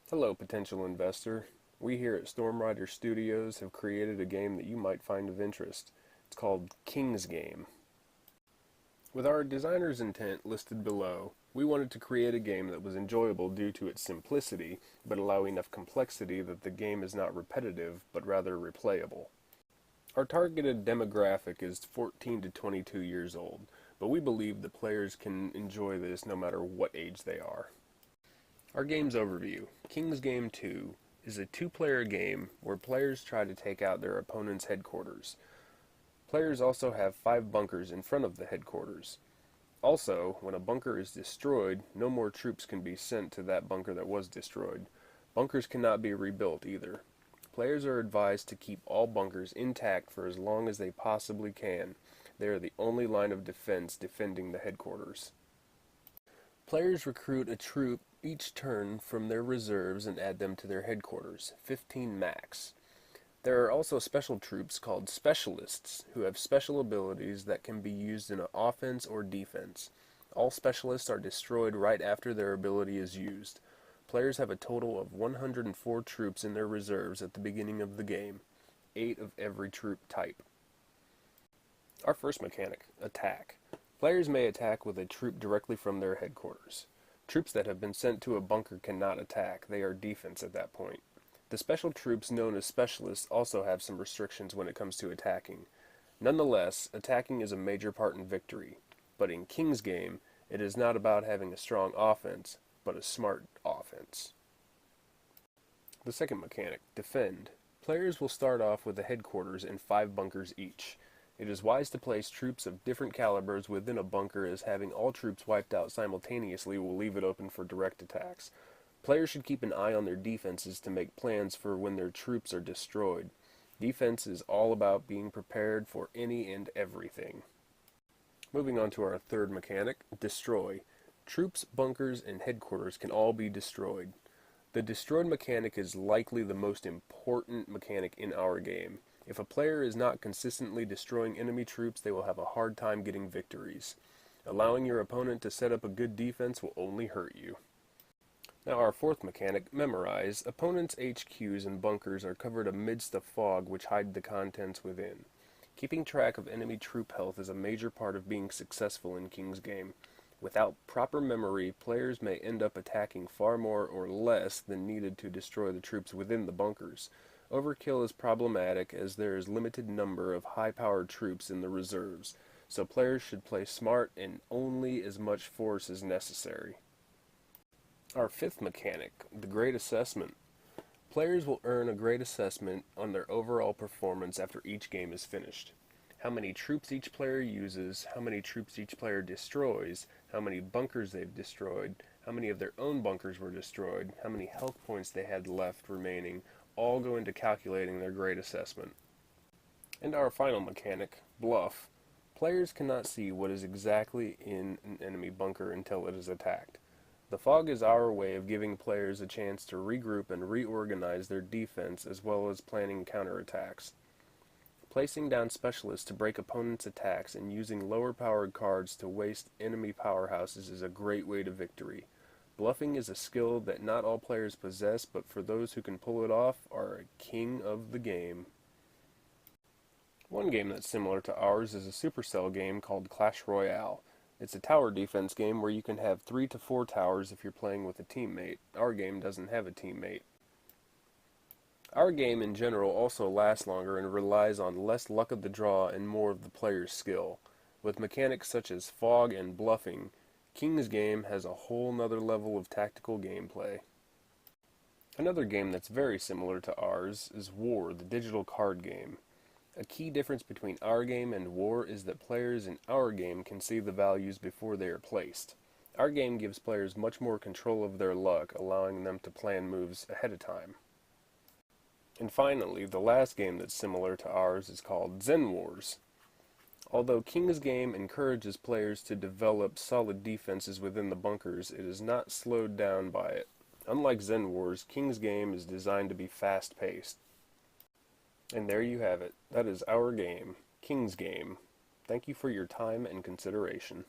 Hello, potential investor. We here at Stormrider Studios have created a game that you might find of interest. It's called King's Game. With our designer's intent listed below, we wanted to create a game that was enjoyable due to its simplicity, but allow enough complexity that the game is not repetitive, but rather replayable. Our targeted demographic is 14 to 22 years old, but we believe that players can enjoy this no matter what age they are. Our game's overview. King's Game 2 is a two-player game where players try to take out their opponent's headquarters. Players also have 5 bunkers in front of the headquarters. Also, when a bunker is destroyed, no more troops can be sent to that bunker that was destroyed. Bunkers cannot be rebuilt either. Players are advised to keep all bunkers intact for as long as they possibly can. They are the only line of defense defending the headquarters. Players recruit a troop each turn from their reserves and add them to their headquarters, 15 max. There are also special troops called specialists who have special abilities that can be used in an offense or defense. All specialists are destroyed right after their ability is used. Players have a total of 104 troops in their reserves at the beginning of the game, 8 of every troop type. Our first mechanic, attack. Players may attack with a troop directly from their headquarters. Troops that have been sent to a bunker cannot attack. They are defense at that point. The special troops known as specialists also have some restrictions when it comes to attacking. Nonetheless, attacking is a major part in victory. But in King's Game, it is not about having a strong offense, but a smart offense. The second mechanic, defend. Players will start off with the headquarters and 5 bunkers each. It is wise to place troops of different calibers within a bunker, as having all troops wiped out simultaneously will leave it open for direct attacks. Players should keep an eye on their defenses to make plans for when their troops are destroyed. Defense is all about being prepared for any and everything. Moving on to our third mechanic, destroy. Troops, bunkers, and headquarters can all be destroyed. The destroyed mechanic is likely the most important mechanic in our game. If a player is not consistently destroying enemy troops, they will have a hard time getting victories. Allowing your opponent to set up a good defense will only hurt you. Now our fourth mechanic, memorize. Opponents' HQs and bunkers are covered amidst a fog which hide the contents within. Keeping track of enemy troop health is a major part of being successful in King's Game. Without proper memory, players may end up attacking far more or less than needed to destroy the troops within the bunkers. Overkill is problematic as there is limited number of high-powered troops in the reserves, so players should play smart and only as much force as necessary. Our fifth mechanic, the Grade Assessment. Players will earn a grade assessment on their overall performance after each game is finished. How many troops each player uses, how many troops each player destroys, how many bunkers they've destroyed, how many of their own bunkers were destroyed, how many health points they had left remaining, all go into calculating their grade assessment. And our final mechanic, bluff. Players cannot see what is exactly in an enemy bunker until it is attacked. The fog is our way of giving players a chance to regroup and reorganize their defense as well as planning counterattacks. Placing down specialists to break opponents' attacks and using lower powered cards to waste enemy powerhouses is a great way to victory. Bluffing is a skill that not all players possess, but for those who can pull it off are a king of the game. One game that's similar to ours is a Supercell game called Clash Royale. It's a tower defense game where you can have 3 to 4 towers if you're playing with a teammate. Our game doesn't have a teammate. Our game in general also lasts longer and relies on less luck of the draw and more of the player's skill. With mechanics such as fog and bluffing, King's Game has a whole nother level of tactical gameplay. Another game that's very similar to ours is War, the digital card game. A key difference between our game and War is that players in our game can see the values before they are placed. Our game gives players much more control of their luck, allowing them to plan moves ahead of time. And finally, the last game that's similar to ours is called Zen Wars. Although King's Game encourages players to develop solid defenses within the bunkers, it is not slowed down by it. Unlike Zen Wars, King's Game is designed to be fast-paced. And there you have it. That is our game, King's Game. Thank you for your time and consideration.